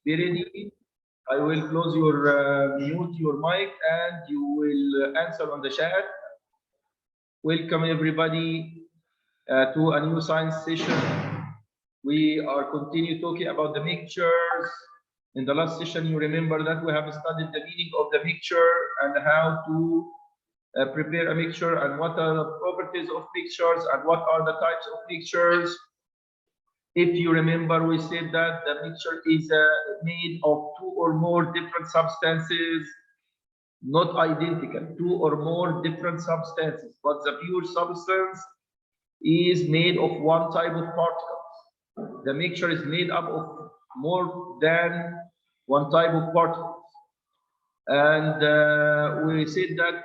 Be ready. I will close your mute your mic and you will answer on the chat. Welcome everybody to a new science session. We are continue talking about the mixtures. In the last session, you remember that we have studied the meaning of the mixture and how to prepare a mixture and what are the properties of mixtures and what are the types of mixtures. If you remember, we said that the mixture is made of two or more different substances, not identical, two or more different substances, but the pure substance is made of one type of particles. The mixture is made up of more than one type of particles. And we said that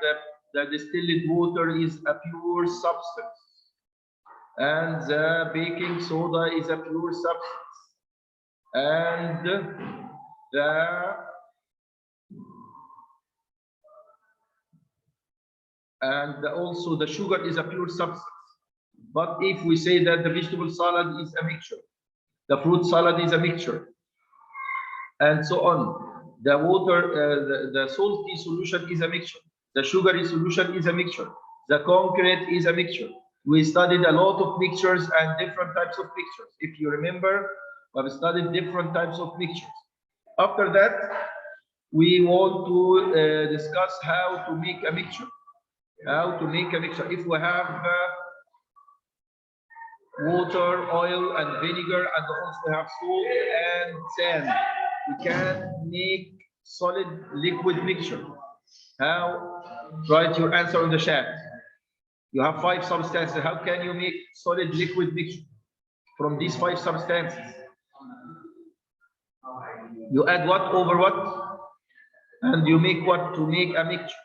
the distilled water is a pure substance. And the baking soda is a pure substance, and also the sugar is a pure substance. But if we say that the vegetable salad is a mixture, the fruit salad is a mixture, and so on, the water, the salty solution is a mixture, the sugary solution is a mixture, the concrete is a mixture. We studied a lot of mixtures and different types of mixtures. If you remember, we have studied different types of mixtures. After that, we want to discuss how to make a mixture. How to make a mixture. If we have water, oil, and vinegar, and also have salt and sand, we can make solid liquid mixture. How? Write your answer in the chat. You have 5 substances. How can you make solid liquid mixture from these 5 substances? You add what over what? And you make what to make a mixture?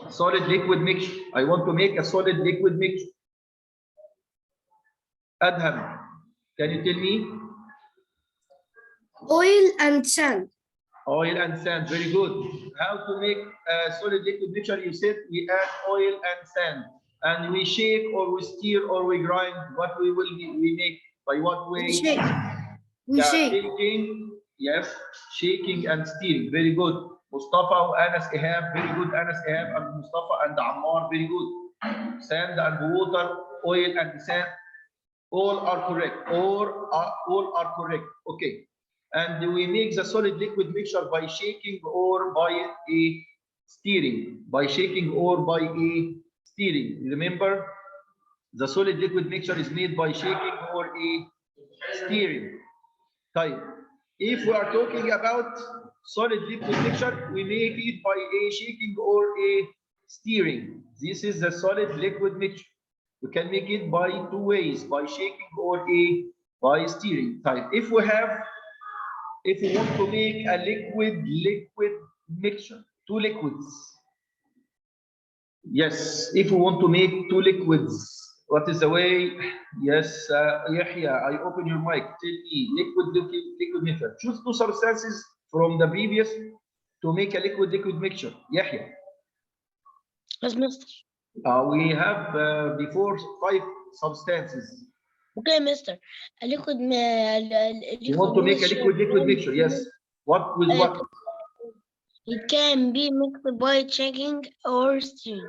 Solid liquid mixture. I want to make a solid liquid mixture. Adham, can you tell me? Oil and sand. Oil and sand, very good. How to make a solid liquid mixture? You said we add oil and sand, and we shake or we stir or we grind. What we make? By what way? We shake. Shaking, yes, shaking and stirring. Very good. Mustafa and Anas Ihab, very good. Anas Ihab and Mustafa and Ammar, very good. Sand and water, oil and sand, all are correct. All are correct. Okay. And we make the solid liquid mixture by shaking or by a stirring. By shaking or by a stirring. Remember, the solid liquid mixture is made by shaking or a stirring. Type. If we are talking about solid liquid mixture, we make it by a shaking or a stirring. This is the solid liquid mixture. We can make it by 2 ways, by shaking or by stirring. Type. If we want to make a liquid mixture, 2 liquids. Yes, if we want to make 2 liquids, what is the way? Yes, Yahya, I open your mic. Tell me, liquid mixture. Choose 2 substances from the previous to make a liquid mixture. Yahya. Yes, mister. We have before 5 substances. Okay, mister. A liquid. You want to make a liquid mixture? Yes. What with what? It can be mixed by shaking or stirring.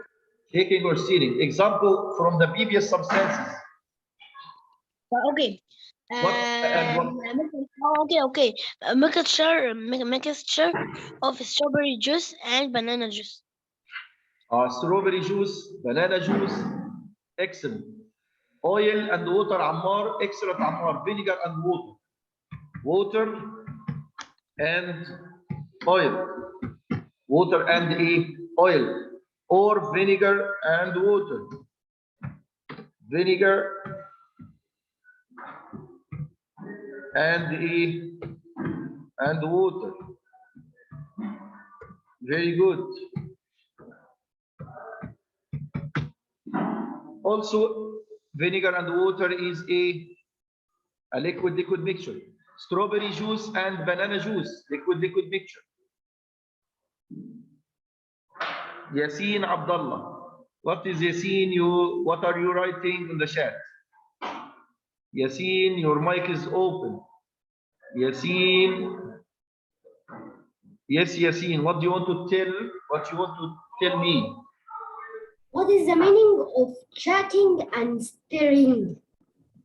Shaking or stirring. Example from the previous substances. Okay. What? Okay. A mixture of strawberry juice and banana juice. Strawberry juice, banana juice, excellent. Oil and water, Ammar, excellent Ammar. Vinegar and water. Water and oil. Water and oil. Or vinegar and water. Vinegar and water. Very good. Also, vinegar and water is a liquid mixture. Strawberry juice and banana juice, liquid mixture. Yasin Abdullah. What is Yasin? What are you writing in the chat? Yasin, your mic is open. Yasin. Yes, Yasin. What do you want to tell? What you want to tell me? What is the meaning of shaking and stirring?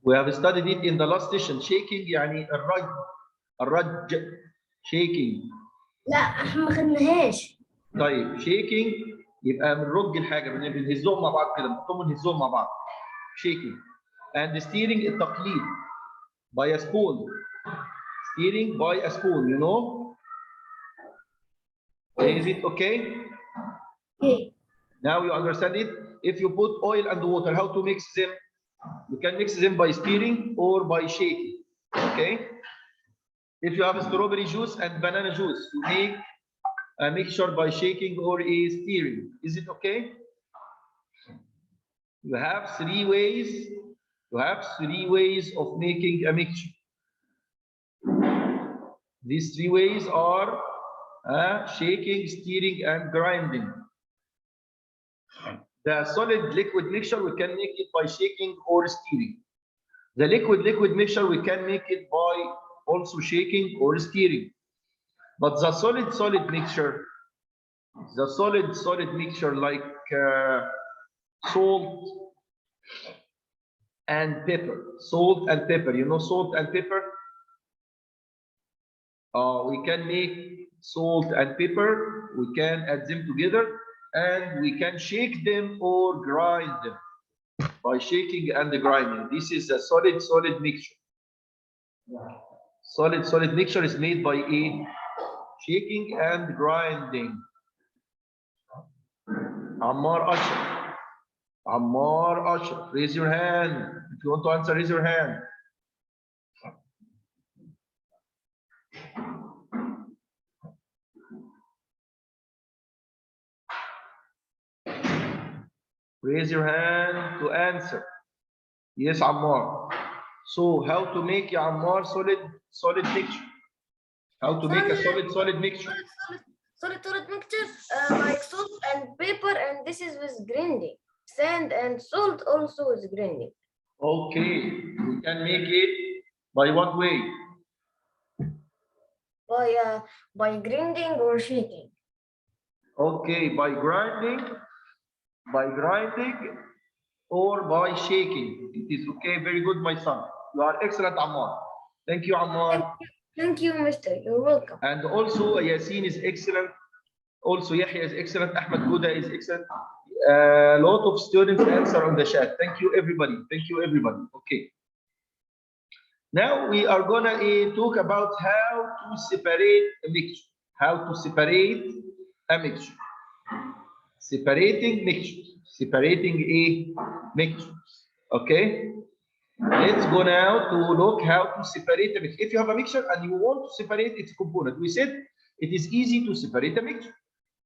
We have studied it in the last session. Shaking يعني الرج shaking. لا احنا ما خدناهاش. طيب shaking يبقى بنرج الحاجه بنهزهم مع بعض كده بنحطهم ونهزهم مع بعض. Shaking and steering التقليد by a spoon. Steering by a spoon, you know? Is it okay? Okay. Now you understand it. If you put oil and water, how to mix them? You can mix them by steering or by shaking. Okay? If you have strawberry juice and banana juice, you make a mixture by shaking or a steering. Is it okay? You have three ways. You have three ways of making a mixture. These three ways are shaking, steering, and grinding. The solid liquid mixture, we can make it by shaking or steering. The liquid mixture, we can make it by also shaking or steering. But the solid mixture, the solid mixture like salt and pepper. Salt and pepper. You know salt and pepper? We can make salt and pepper. We can add them together and we can shake them or grind them by shaking and grinding. This is a solid mixture. Solid mixture is made by a shaking and grinding. Ammar Ashraf. Ammar Ashraf. Raise your hand. If you want to answer, raise your hand. Raise your hand to answer. Yes, Ammar. So, how to make ya Ammar solid mixture? How to make a solid mixture? Solid mixture like salt and pepper, and this is with grinding. Sand and salt also is grinding. Okay, we can make it by what way? By grinding or shaking. Okay, by grinding or by shaking. It is okay, very good, my son. You are excellent, Ammar. Thank you, Ammar. Thank you, mister. You're welcome. And also, Yasin is excellent. Also, Yahya is excellent. Ahmed Gouda is excellent. A lot of students answer on the chat. Thank you, everybody. Thank you, everybody. Okay. Now we are gonna talk about how to separate a mixture. How to separate a mixture. Separating mixtures. Separating a mixture. Okay. Let's go now to look how to separate a mixture. If you have a mixture and you want to separate its component, we said it is easy to separate a mixture.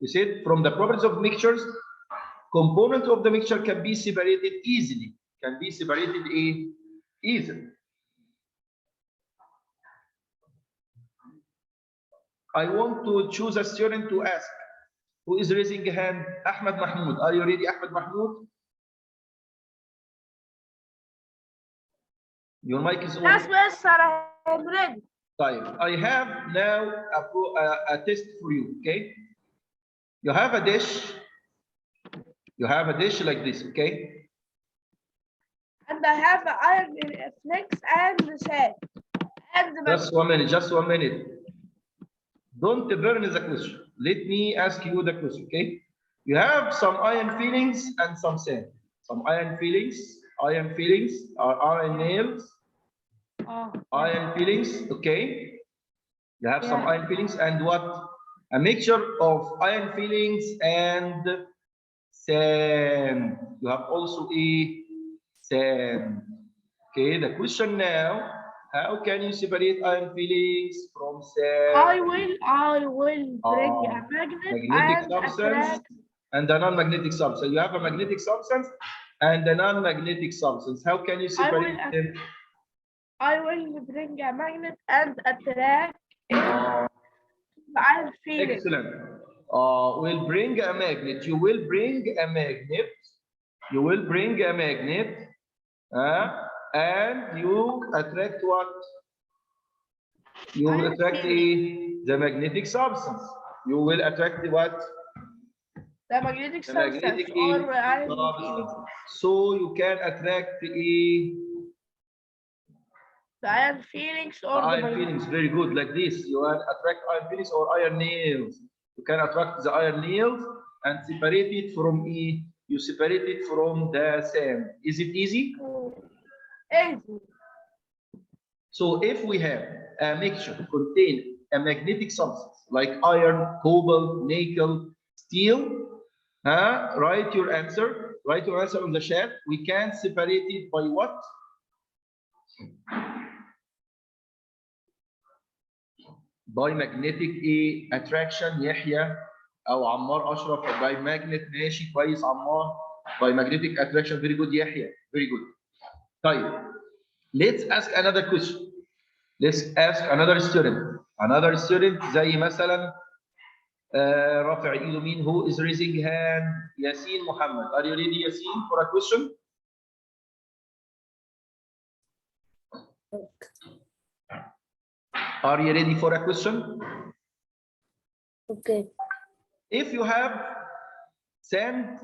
We said from the properties of mixtures, components of the mixture can be separated easily. Can be separated easily. I want to choose a student to ask. Who is raising a hand? Ahmed Mahmoud. Are you ready, Ahmed Mahmoud? Your mic is on. Yes, sir. I'm ready. I have now a test for you, okay? You have a dish. You have a dish like this, okay? And I have iron flakes and sand. And Just 1 minute, just 1 minute. Don't burn the question. Let me ask you the question, okay? You have some iron fillings and some sand. Some iron fillings are iron nails. Iron fillings, okay? You have some iron fillings and what? A mixture of iron fillings and sand. You have also a sand. Okay, the question now, how can you separate iron fillings from sand? I will bring a magnetic substance and a non-magnetic substance. You have a magnetic substance and a non-magnetic substance. How can you separate them? I will bring a magnet and attract iron filling. Excellent. We'll bring a magnet. You will bring a magnet. You will bring a magnet. And you attract what? You will Iron attract the magnetic substance. You will attract what? The magnetic The substance magnetic or iron substance. feeling. So you can attract The iron feelings or the iron magnetic. feelings. Very good. Like this, you will attract iron feelings or iron nails. You can attract the iron nails and separate it from you separate it from the sand. Is it easy? Easy. So if we have a mixture contain a magnetic substance like iron, cobalt, nickel, steel, write your answer. Write your answer on the chat. We can separate it by what? By magnetic attraction. يحيى او عمار اشرف by magnet. ماشي كويس عمار. By magnetic attraction. Very good يحيى. Very good. طيب. Let's ask another question. Let's ask another student. Another student زي مثلا رافع ايده مين؟ Who is raising hand? ياسين محمد. Are you ready ياسين for a question? Are you ready for a question? Okay. If you have sand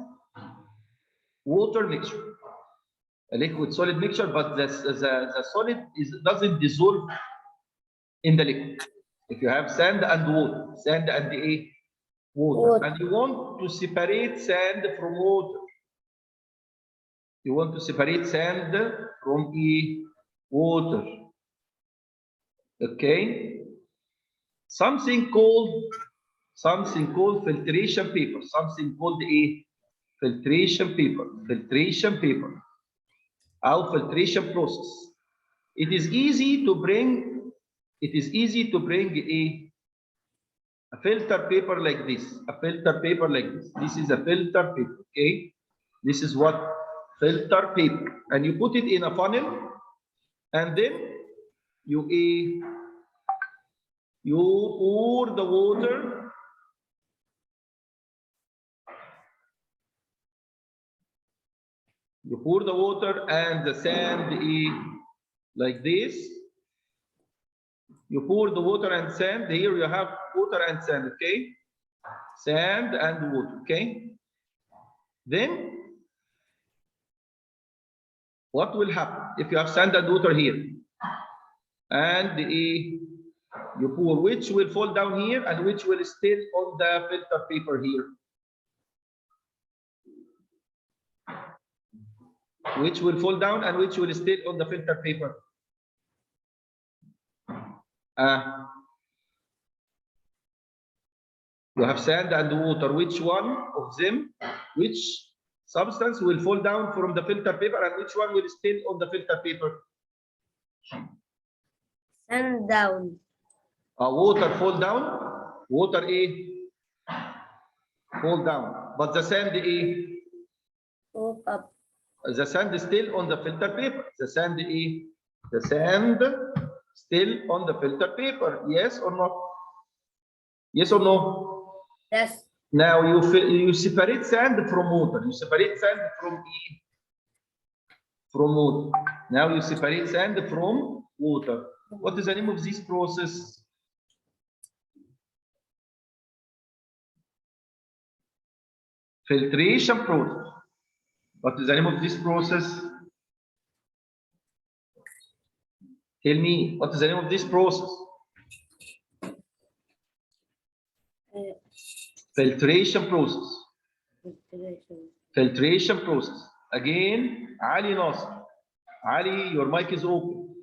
water mixture, a liquid solid mixture, but the solid doesn't dissolve in the liquid. If you have sand and water, sand and water, and you want to separate sand from water, you want to separate sand from water, okay? Something called filtration paper, something called filtration paper or filtration process. It is easy to bring a filter paper like this. This is a filter paper, okay? This is what filter paper, and you put it in a funnel, and then you pour the water. You pour the water and the sand like this. You pour the water and sand. Here you have water and sand, okay? Sand and water, okay? Then what will happen if you have sand and water here? And you pour, which will fall down here and which will stay on the filter paper here? Which will fall down and which will stay on the filter paper? You have sand and water. Which one of them, which substance will fall down from the filter paper and which one will stay on the filter paper? Sand down. Water fall down. Water fall down. But the sand Go up. the sand is still on the filter paper. The sand still on the filter paper. Yes or no? Yes or no? Yes. Now you separate sand from water. You separate sand from water. Now you separate sand from water. What is the name of this process? Filtration process. What is the name of this process? Tell me, what is the name of this process? Filtration process. Filtration process. Again, Ali Nasser. Ali, your mic is open.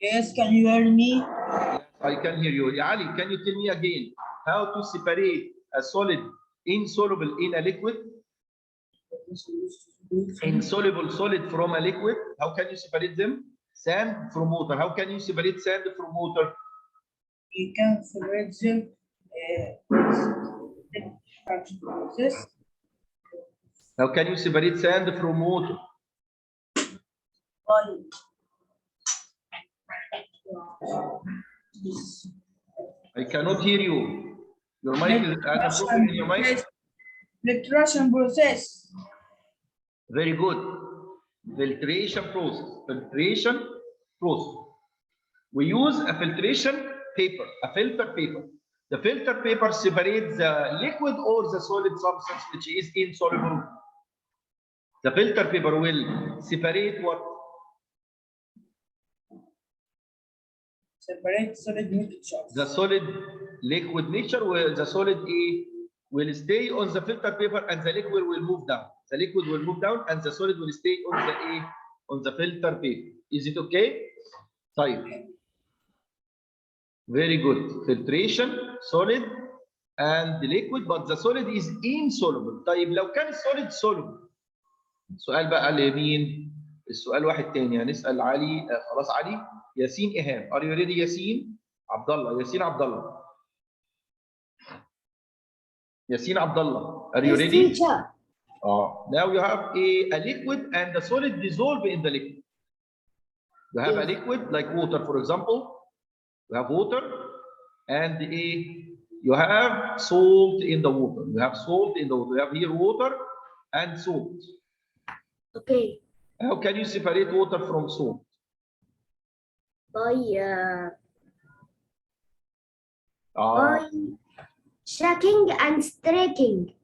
Yes, can you hear me? Yes, I can hear you. Ali, can you tell me again how to separate a solid insoluble in a liquid? Insoluble solid from a liquid. How can you separate them? Sand from water. How can you separate sand from water? You can separate them process. How can you separate sand from water? I cannot hear you. Your mic is problem in your mic. Filtration process. Very good. Filtration process. Filtration process. We use a filtration paper, a filter paper. The filter paper separates the liquid or the solid substance which is insoluble. The filter paper will separate what? Separate solid mixtures. The solid liquid mixture, where the solid will stay on the filter paper and the liquid will move down. The liquid will move down and the solid will stay on the filter paper. Is it okay? طيب. Very good. Filtration, solid and liquid, but the solid is insoluble. طيب لو كان solid soluble. السؤال بقى لمين؟ السؤال واحد تاني، هنسأل علي. خلاص علي. ياسين إيهاب. Are you ready ياسين؟ عبد الله. ياسين عبد الله. ياسين عبد الله. Are you ready? Now you have a liquid and the solid dissolve in the liquid. You have a liquid like water, for example. You have water and you have salt in the water. You have salt in the water. You have here water and salt. Okay. How can you separate water from salt? By checking and stirring.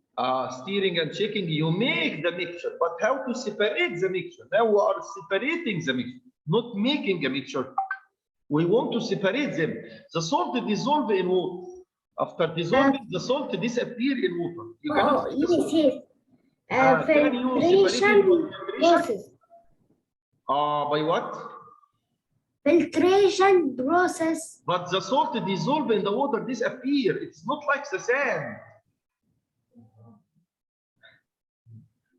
Stirring and checking, you make the mixture, but how to separate the mixture? Now we are separating the mixture, not making a mixture. We want to separate them. The salt dissolve in water. After dissolving, the salt disappear in water. You cannot see the salt. Yes. Can you separate it by Process. By what? Filtration process. But the salt dissolve in the water disappear. It's not like the sand.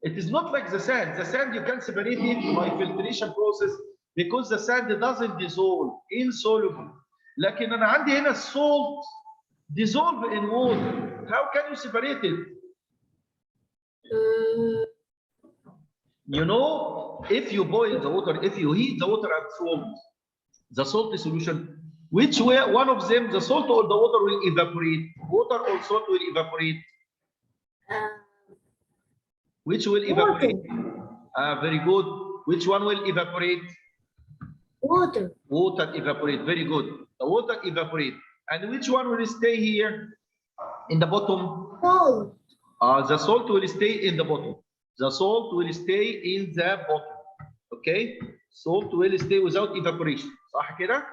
It is not like the sand. The sand you can separate it by filtration process because the sand doesn't dissolve, insoluble. لكن أنا عندي هنا salt dissolve in water. How can you separate it? You know, if you boil the water, if you heat the water and salt, the salt solution, which way one of them, the salt or the water will evaporate? Water or salt will evaporate? Which will evaporate? Very good. Which one will evaporate? Water. Water evaporate. Very good. The water evaporate. And which one will stay here in the bottom? Salt. The salt will stay in the bottom. The salt will stay in the bottom. Okay? Salt will stay without evaporation. صح كده?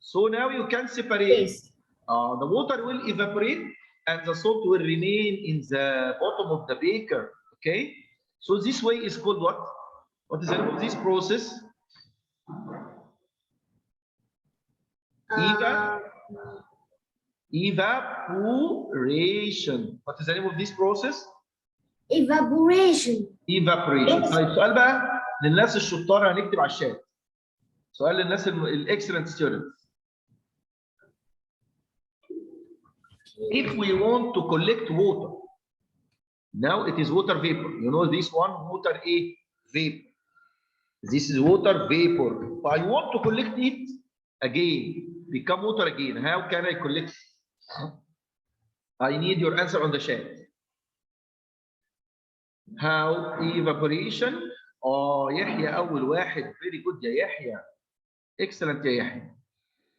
So now you can separate. Yes. The water will evaporate and the salt will remain in the bottom of the beaker. Okay? So this way is called what? What is the name of this process? Evaporation. What is the name of this process? Evaporation. Evaporation. طيب سؤال بقى للناس الشطار هنكتب على الشات. سؤال للناس الاكسلنت ستودنتس. If we want to collect water, now it is water vapor. You know this one, water vapor. This is water vapor. I want to collect it again, become water again. How can I collect it? I need your answer on the chat. How? Evaporation. يحيى أول واحد. Very good يا يحيى. Excellent يا يحيى.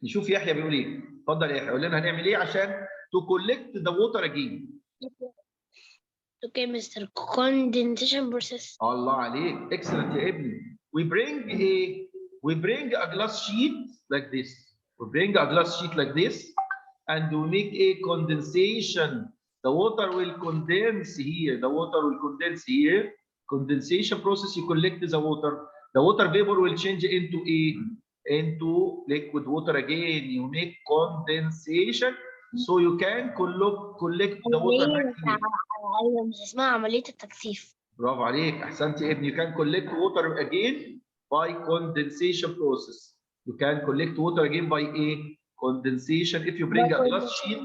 نشوف يحيى بيقول إيه. اتفضل يا يحيى. قول لنا هنعمل إيه عشان to collect the water again. Okay, Mr. Condensation process. الله عليك. Excellent يا ابني. We bring a glass sheet like this. We bring a glass sheet like this and we make a condensation. The water will condense here. The water will condense here. Condensation process, you collect the water. The water vapor will change into liquid water again. You make condensation so you can collect the water back here. أيوة مش اسمها عملية التكثيف. برافو عليك. أحسنت يا ابني. You can collect water again by condensation process. You can collect water again by condensation. If you bring a glass sheet,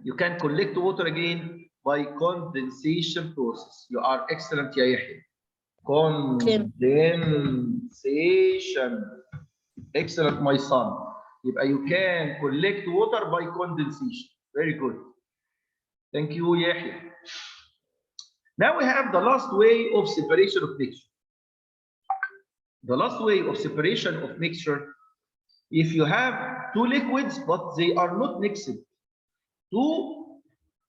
you can collect water again by condensation process. You are excellent يا يحيى. Condensation. Excellent my son. يبقى you can collect water by condensation. Very good. Thank you يحيى. Now we have the last way of separation of mixture. The last way of separation of mixture if you have two liquids but they are not mixed. Two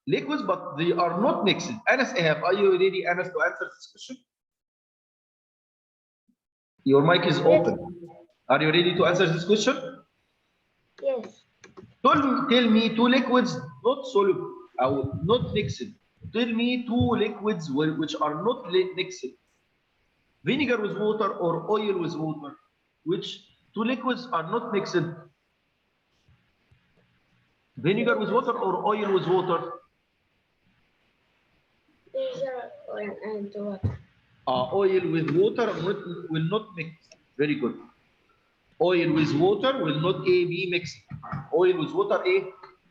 liquids but they are not mixed. Anas Ehab, are you ready, Anas, to answer this question? Your mic is open. Are you ready to answer this question? Yes. Tell me two liquids not soluble or not mixed. Tell me two liquids which are not mixed. Vinegar with water or oil with water. Which two liquids are not mixed? Vinegar with water or oil with water? Vinegar and water. Oil with water will not mix. Very good. Oil with water will not be mixed. Oil with water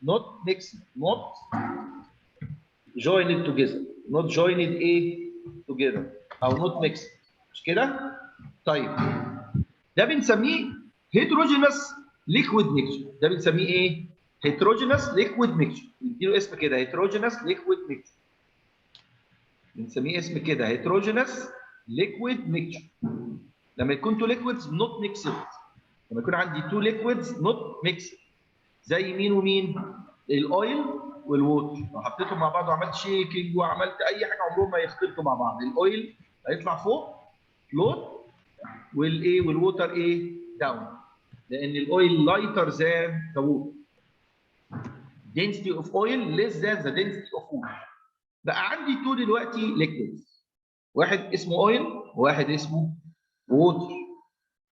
not mixed, not joined together, not joined together او not mixed. مش كده؟ طيب ده بنسميه heterogeneous liquid mixture. ده بنسميه ايه؟ heterogeneous liquid mixture. نديله اسم كده heterogeneous liquid mixture. بنسميه اسم كده heterogeneous liquid mixture. لما يكون two liquids not mixed. لما يكون عندي two liquids not mixed. زي مين ومين؟ الاويل والووتر. لو حطيتهم مع بعض وعملت شيكينج وعملت اي حاجه عمرهم ما يختلطوا مع بعض. الاويل هيطلع فوق فلوت والووتر داون. لان الاويل لايتر ذان ذا ووتر. density of oil less than the density of water. بقى عندي تو دلوقتي liquids. واحد اسمه اويل وواحد اسمه ووتر.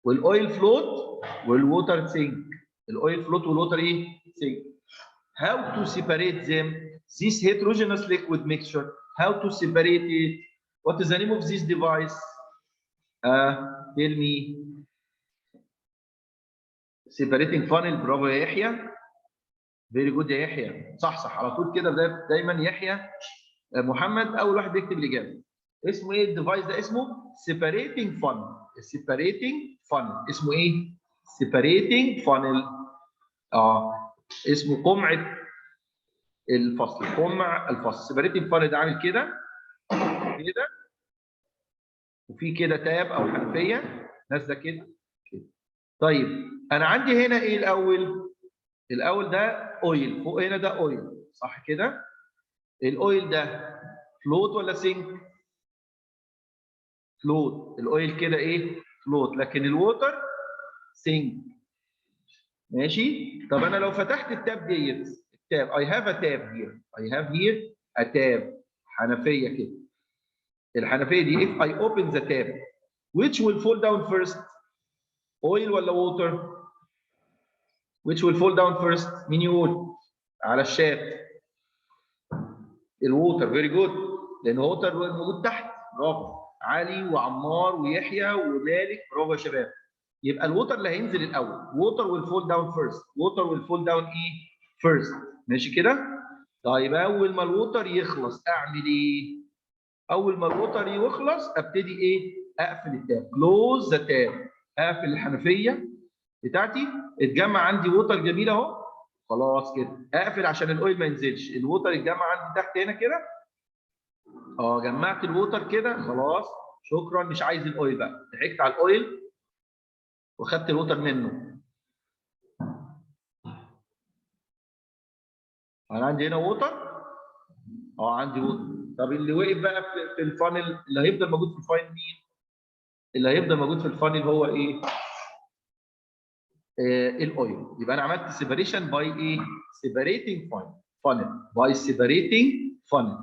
والاويل فلوت والووتر سينك. الاويل فلوت والووتر سينك. How to separate them? This heterogeneous liquid mixture. How to separate it? What is the name of this device? Tell me. Separating funnel. برافو يا يحيى. Very good يا يحيى. صح على طول كده. دايما يحيى محمد اول واحد بيكتب الاجابه. اسمه ايه الديفايس ده؟ اسمه separating funnel. separating funnel اسمه ايه؟ separating funnel. اسمه قمعه الفصل. قمع الفصل. separating funnel ده عامل كده كده وفي كده تاب او حنفيه نازله كده. طيب انا عندي هنا ايه الاول؟ الاول ده اويل. فوق هنا ده اويل صح كده؟ الاويل ده فلوت ولا سينك؟ فلوت. الاويل كده فلوت. لكن الووتر سينك. ماشي؟ طب انا لو فتحت التاب ديت التاب I have a tab here. I have here a tab. حنفيه كده. الحنفيه دي if I open the tab which will fall down first? oil ولا water؟ which will fall down first؟ مين يقول؟ على الشات. الووتر. فيري جود. لان ووتر موجود تحت. برافو. علي وعمار ويحيى ومالك. برافو يا شباب. يبقى الووتر اللي هينزل الاول. ووتر will fall down first. ووتر will fall down first. ماشي كده؟ طيب اول ما الووتر يخلص اعمل ايه؟ اول ما الووتر يخلص ابتدي اقفل التاب. كلوز ذا تاب. اقفل الحنفيه بتاعتي. اتجمع عندي ووتر جميل اهو. خلاص كده اقفل عشان الاويل ما ينزلش. الووتر اتجمع عندي تحت هنا كده. جمعت الووتر كده. خلاص شكرا. مش عايز الاويل بقى. ضحكت على الاويل وخدت الووتر منه. انا عندي هنا ووتر. عندي ووتر. طب اللي وقف بقى في الفانل اللي هيفضل موجود في الفانل مين؟ اللي هيفضل موجود في الفانل هو الاويل. يبقى انا عملت سيبريشن باي سيبريتنج فانل. باي سيبريتنج فانل.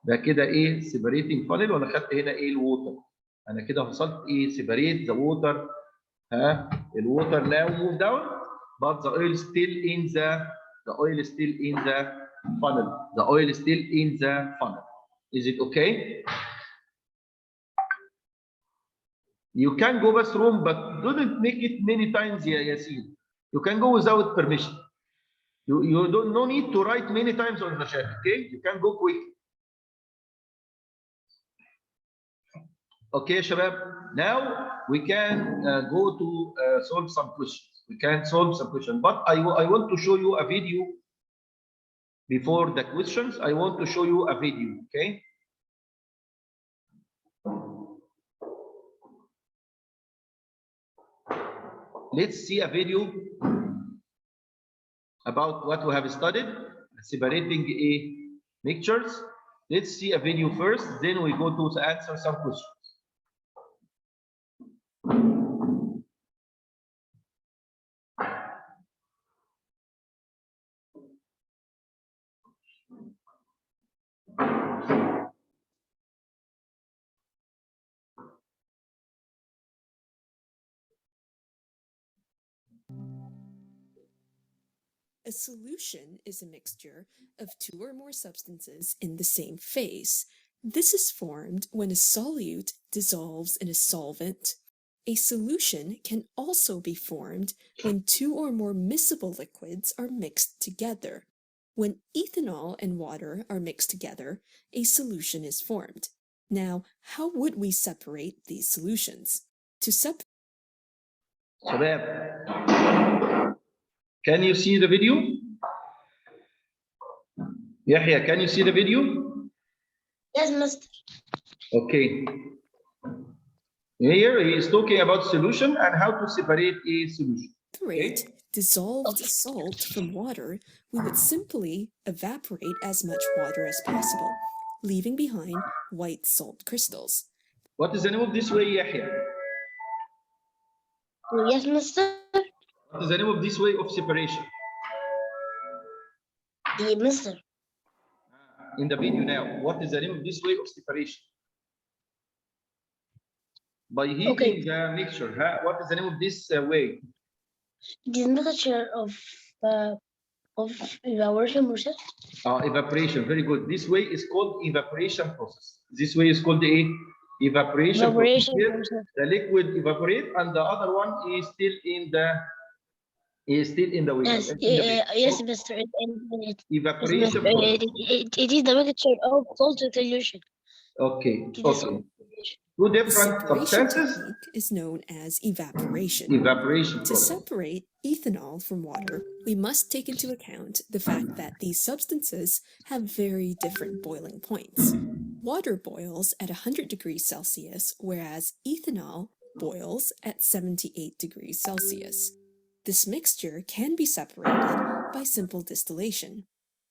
ده كده سيبريتنج فانل. وانا خدت هنا الووتر. انا كده وصلت سيبريت ذا ووتر. الووتر now move down but the oil still in the oil still in the funnel. The oil still in the funnel. Is it okay? You can go bathroom but don't make it many times يا ياسين. You can go without permission. You don't no need to write many times on the chat. Okay? You can go quick. Okay شباب. Now we can go to solve some questions. We can solve some questions. But I want to show you a video before the questions. I want to show you a video. Okay? let's see a video about what we have studied, separating a mixtures. Let's see a video first, then we go to answer some questions. A solution is a mixture of two or more substances in the same phase. This is formed when a solute dissolves in a solvent. A solution can also be formed when two or more miscible liquids are mixed together. When ethanol and water are mixed together, a solution is formed. Now, how would we separate these solutions? To separate Can you see the video? Yahya, can you see the video? Yes, Mister. Okay. Here he is talking about solution and how to separate a solution. separate dissolved salt from water, we would simply evaporate as much water as possible, leaving behind white salt crystals. What is the name of this way, Yahya? Yes, Mister. What is the name of this way of separation? Yeah, Mister. In the video now, what is the name of this way of separation? By heating the mixture, huh? What is the name of this way? This mixture of evaporation process. Evaporation, very good. This way is called evaporation process. This way is called the evaporation process. Process. The liquid evaporate and the other one is still in the way. Yes, yes, Mister. Evaporation It process. is the mixture of salt solution. Okay. It is Okay. Two The different separation substances. technique is known as evaporation. Evaporation To process. separate ethanol from water, we must take into account the fact that these substances have very different boiling points. Water boils at 100 degrees Celsius, whereas ethanol boils at 78 degrees Celsius. This mixture can be separated by simple distillation.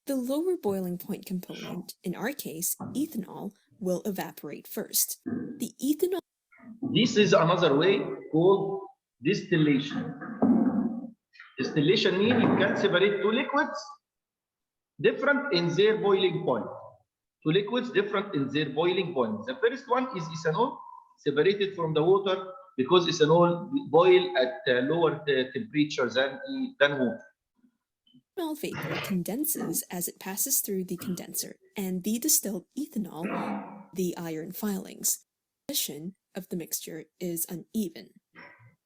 The lower boiling point component, in our case, ethanol, will evaporate first. The ethanol This is another way called distillation. Distillation means you can separate two liquids different in their boiling point. Two liquids different in their boiling point. The first one is ethanol, separated from the water because ethanol boil at lower temperature than water. ethanol vapor condenses as it passes through the condenser, and the distilled ethanol, the iron filings. The composition of the mixture is uneven.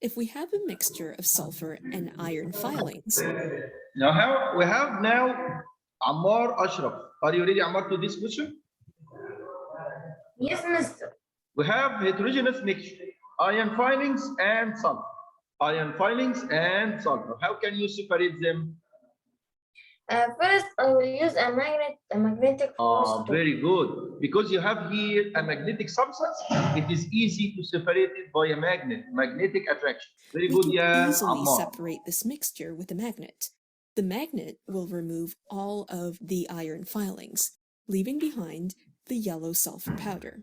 If we have a mixture of sulfur and iron filings, Now we have Ammar Ashraf. Are you ready, Ammar, to this question? Yes, Mister. We have heterogeneous mixture, iron filings and sulfur. Iron filings and sulfur. How can you separate them? First, I will use a magnetic force. Very good. Because you have here a magnetic substance, it is easy to separate it by a magnetic attraction. Very we good, can yeah, easily Ammar. separate this mixture with a magnet. The magnet will remove all of the iron filings, leaving behind the yellow sulfur powder.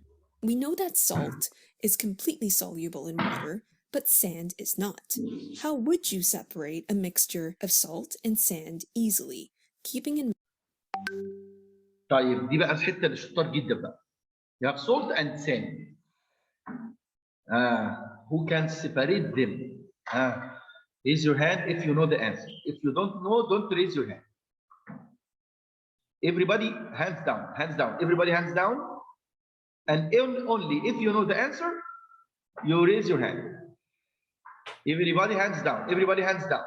We know that salt is completely soluble in water, but sand is not. How would you separate a mixture of salt and sand easily, keeping in طيب دي بقى الحته اللي شطار جدا بقى. You have salt and sand. Who can separate them? Raise your hand if you know the answer. If you don't know, don't raise your hand. Everybody, hands down, hands down. Everybody, hands down. And only if you know the answer, you raise your hand. Everybody, hands down. Everybody, hands down.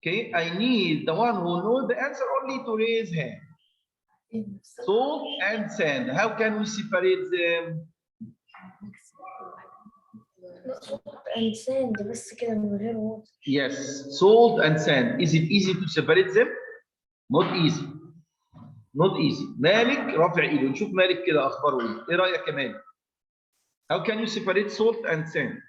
Okay, I need the one who knows the answer only to raise hand. Salt and sand. How can we separate them? Salt and sand بس كده من غير water. Yes, salt and sand. Is it easy to separate them? Not easy. Not easy. مالك رافع ايده. نشوف مالك كده اخباره ايه. ايه رايك يا مالك؟ How can you separate salt and sand?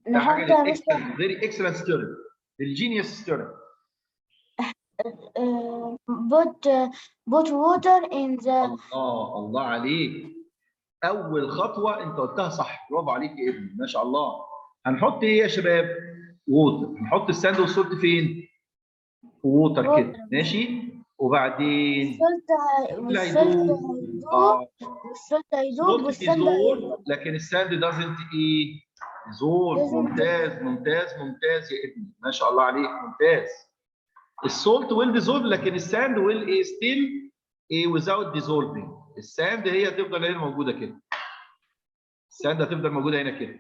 ده حاجه نحط مثلا للاكسلنت فيري اكسلنت ستودنت الجينيوس ستودنت. put water in the الله عليك، اول خطوه انت قلتها صح، برافو عليك يا ابني ما شاء الله. هنحط ايه يا شباب؟ ووتر. هنحط الساند والسولت فين؟ ووتر كده ماشي. وبعدين والسلط هيدوب والسلط هيدوب لكن الساند دازنت ايه؟ ديزولف. ممتاز ممتاز ممتاز يا ابني ما شاء الله عليك ممتاز. السولت ويل ديزولف لكن الساند ويل ايه ستيل ايه without dissolving. الساند هي هتفضل هنا موجوده كده. الساند هتفضل موجوده هنا كده.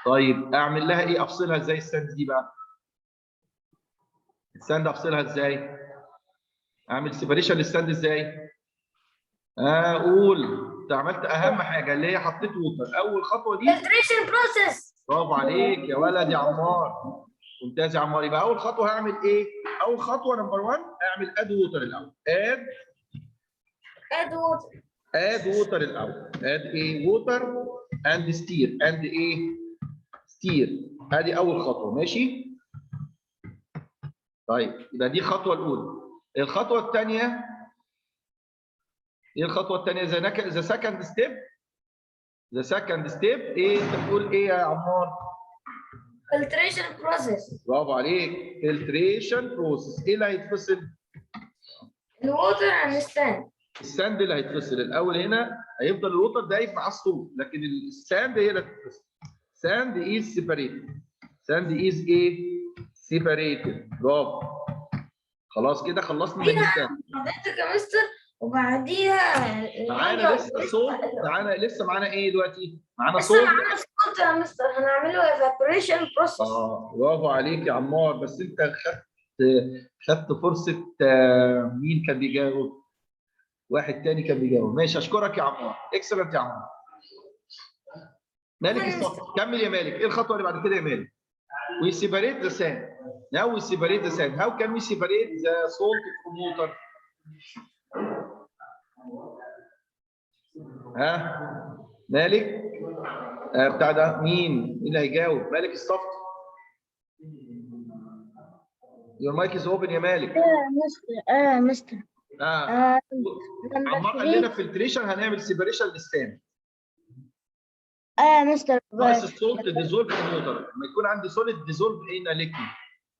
طيب اعمل لها ايه؟ افصلها ازاي الساند دي بقى؟ الساند افصلها ازاي؟ اعمل سيبريشن للساند ازاي؟ قول. انت عملت اهم حاجه اللي هي حطيت ووتر. اول خطوه دي filtration process. برافو عليك يا ولد يا عمار. ممتاز يا عمار. يبقى اول خطوه هعمل ايه؟ اول خطوه نمبر 1 اعمل اد ووتر الاول. add water. اد ووتر الاول. اد ايه؟ ووتر اند ستير. اند ايه؟ ستير. ادي اول خطوه ماشي. طيب يبقى دي الخطوه الاولى. الخطوه الثانيه ايه؟ الخطوه الثانيه ذا سكند ستيب. ذا سكند ستيب ايه؟ انت بتقول ايه يا عمار؟ filtration process. برافو عليك. فلتريشن بروسيس. ايه اللي هيتفصل؟ الووتر and sand. الساند اللي هيتفصل الاول. هنا هيفضل الوتر دايب مع الصوت لكن الساند هي اللي هتتفصل. ساند از سيبريتد. ساند از ايه؟ سيبريتد. برافو. خلاص كده خلصنا من الساند. حضرتك يا مستر وبعديها معانا لسه صوت. معانا ايه دلوقتي؟ معانا لسه صوت. معانا صوت يا مستر هنعمله evaporation process. برافو عليك يا عمار. بس انت خدت فرصه. مين كان بيجاوب؟ واحد تاني كان بيجاوب. ماشي اشكرك يا عمار. اكسلنت يا عمار. مالك الصف. كمل يا مالك. ايه الخطوه اللي بعد كده يا مالك؟ We separate the sand. Now we separate the sand. How can we separate the salt from water? مالك؟ بتاع ده مين؟ مين اللي هيجاوب؟ مالك الصف. Your mic is open يا مالك. مستر عمار قال لنا فلتريشن هنعمل سيبريشن للساند. مستر ناقص السولت ديزولف ان ووتر. لما يكون عندي سوليد ديزولف ان ليكويد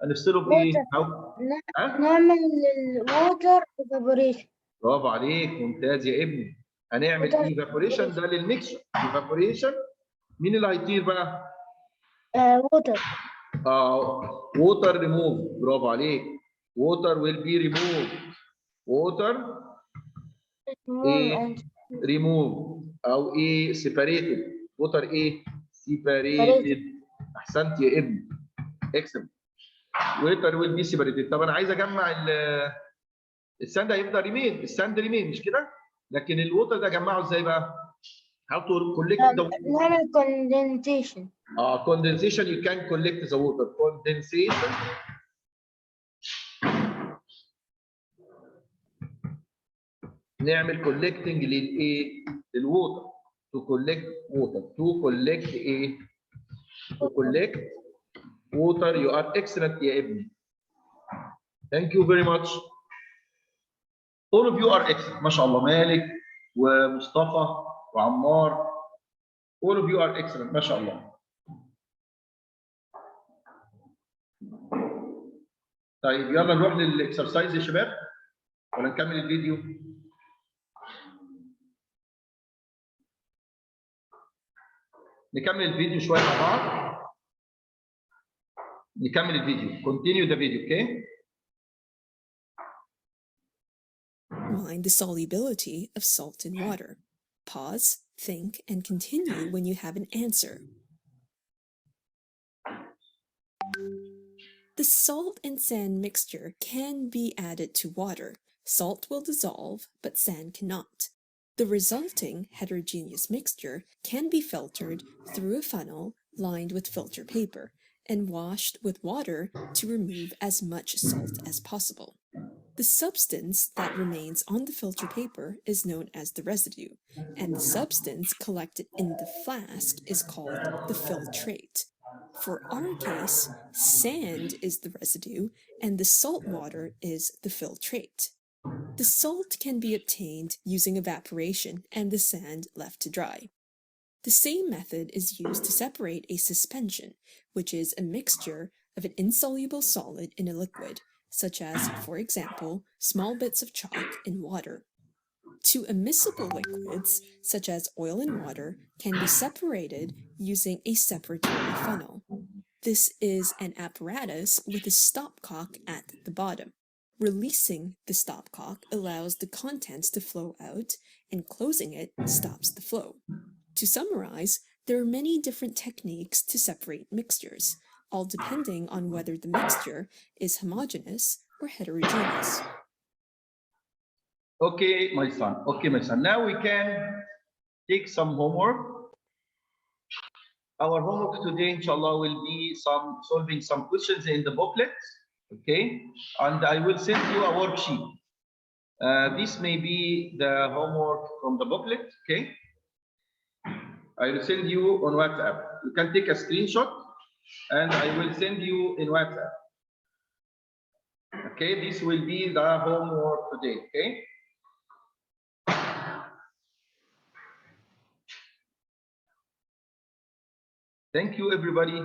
هنفصله بايه؟ نعمل الووتر evaporation. برافو عليك ممتاز يا ابني. هنعمل ايفابوريشن ده للميكشر. ايفابوريشن مين اللي هيطير بقى؟ ووتر. ووتر ريموف. برافو عليك. ووتر ويل بي ريموف. ووتر ايه؟ ريموف او ايه؟ سيبريتد. ووتر ايه؟ سيبريتد. احسنت يا ابني. اكسب. ووتر ويل بي سيبريتد. طب انا عايز اجمع الساند هيفضل ريمين. الساند ريمين مش كده؟ لكن الووتر ده اجمعه ازاي بقى؟ How to collect the water? نعمل condensation. Condensation you can collect the water. Condensation نعمل collecting للايه؟ للووتر. To collect water. To collect ايه؟ To collect water. You are excellent يا ابني. Thank you very much. All of you are excellent. ما شاء الله. مالك ومصطفى وعمار. All of you are excellent. ما شاء الله. طيب يلا نروح للاكسرسايز يا شباب ولا نكمل الفيديو؟ نكمل الفيديو شويه مع بعض. نكمل الفيديو. Continue the video, okay? Find the solubility of salt in water. Pause, think, and continue when you have an answer. The salt and sand mixture can be added to water. Salt will dissolve, but sand cannot. The resulting heterogeneous mixture can be filtered through a funnel lined with filter paper and washed with water to remove as much salt as possible. The substance that remains on the filter paper is known as the residue, and the substance collected in the flask is called the filtrate. For our case, sand is the residue, and the salt water is the filtrate. The salt can be obtained using evaporation and the sand left to dry. The same method is used to separate a suspension, which is a mixture of an insoluble solid in a liquid, such as, for example, small bits of chalk in water. Two immiscible liquids, such as oil and water, can be separated using a separatory funnel. This is an apparatus with a stopcock at the bottom. Releasing the stopcock allows the contents to flow out, and closing it stops the flow. To summarize, there are many different techniques to separate mixtures, all depending on whether the mixture is homogeneous or heterogeneous. Okay, my son. Okay, my son. Now we can take some homework. Our homework today, inshallah, will be solving some questions in the booklet. Okay, and I will send you a worksheet. This may be the homework from the booklet. Okay, I will send you on WhatsApp. You can take a screenshot, and I will send you in WhatsApp. Okay, this will be the homework today. Okay. Thank you, everybody.